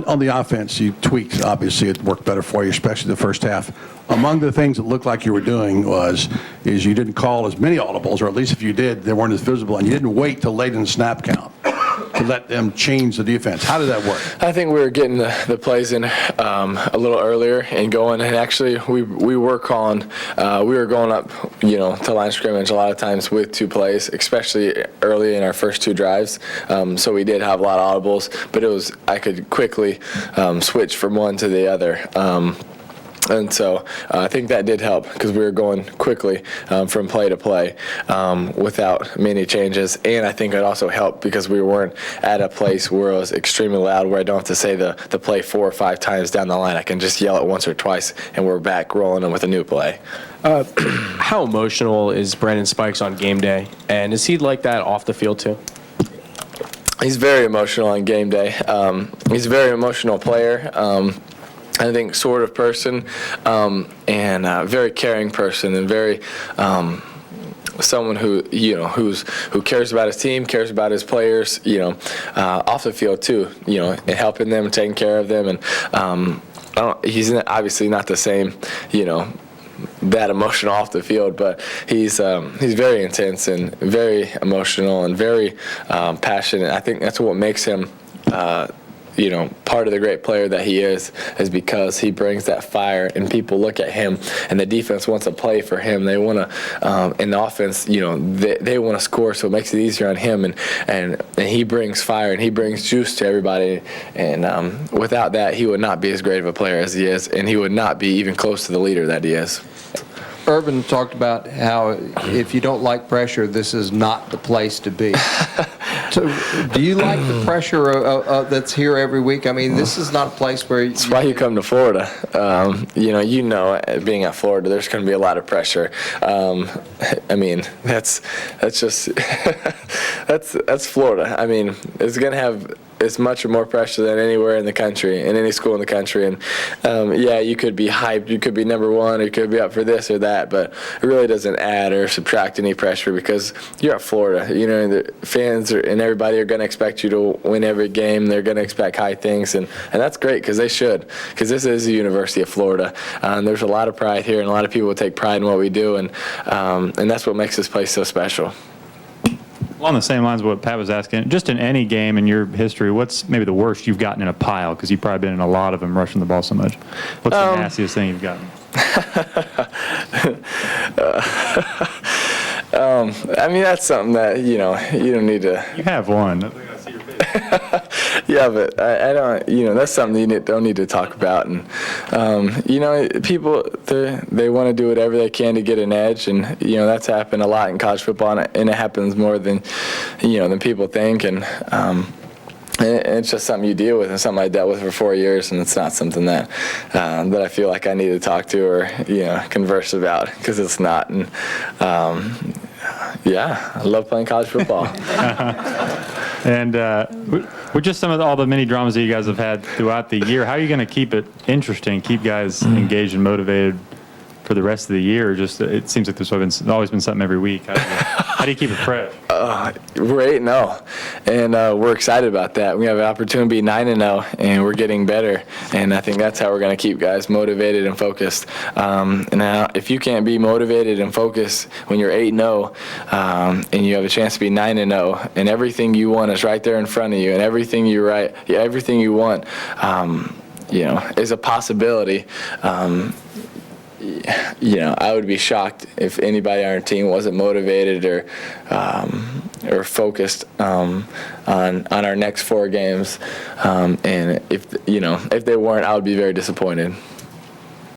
On the offense, you tweaked, obviously it worked better for you, especially the first half. Among the things that looked like you were doing is you didn't call as many audibles, or at least if you did, they weren't as visible, and you didn't wait till late in the snap count to let them change the defense. How did that work? I think we were getting the plays in a little earlier and going, and actually we were calling, we were going up, to line scrimmage a lot of times with 2 plays, especially early in our first 2 drives. So we did have a lot of audibles, but I could quickly switch from one to the other. And so I think that did help because we were going quickly from play to play without many changes. And I think it also helped because we weren't at a place where it was extremely loud, where I don't have to say the play 4 or 5 times down the line. I can just yell it once or twice, and we're back rolling in with a new play. How emotional is Brandon Spikes on game day? And is he like that off the field too? He's very emotional on game day. He's a very emotional player. I think sort of person, and a very caring person, and very someone who who cares about his team, cares about his players, off the field too, and helping them, taking care of them, and he's obviously not the same, that emotional off the field, but he's very intense and very emotional and very passionate. I think that's what makes him part of the great player that he is because he brings that fire, and people look at him, and the defense wants to play for him. They want to, in the offense, they want to score, so it makes it easier on him, and he brings fire, and he brings juice to everybody, and without that, he would not be as great of a player as he is, and he would not be even close to the leader that he is. Urban talked about how if you don't like pressure, this is not the place to be. So, do you like the pressure that's here every week? I mean, this is not a place where That's why you come to Florida. Being at Florida, there's going to be a lot of pressure. I mean, that's just that's Florida. I mean, it's going to have as much or more pressure than anywhere in the country, in any school in the country. And you could be hyped, you could be number one, or you could be up for this or that, but it really doesn't add or subtract any pressure because you're at Florida. The fans and everybody are going to expect you to win every game. They're going to expect high things, and that's great because they should, because this is the University of Florida. There's a lot of pride here, and a lot of people take pride in what we do, and that's what makes this place so special. Along the same lines of what Pat was asking, just in any game in your history, what's maybe the worst you've gotten in a pile? Because you've probably been in a lot of them rushing the ball so much. What's the nastiest thing you've gotten? I mean, that's something that, you don't need to. You have one. I think I see your face. Yeah, but I don't, that's something you don't need to talk about. And, people, they want to do whatever they can to get an edge. And, that's happened a lot in college football, and it happens more than people think. And it's just something you deal with, and something I dealt with for 4 years, and it's not something that I feel like I need to talk to or, converse about, because it's not. And, I love playing college football. And with just some of all the mini dramas that you guys have had throughout the year, how are you going to keep it interesting, keep guys engaged and motivated for the rest of the year? Just it seems like there's always been something every week. How do you keep it fresh? We're 8-0, and we're excited about that. We have an opportunity to be 9-0, and we're getting better. And I think that's how we're going to keep guys motivated and focused. Now, if you can't be motivated and focused when you're 8-0, and you have a chance to be 9-0, and everything you want is right there in front of you, and everything you want, is a possibility. I would be shocked if anybody on our team wasn't motivated or focused on our next 4 games. And if they weren't, I would be very disappointed.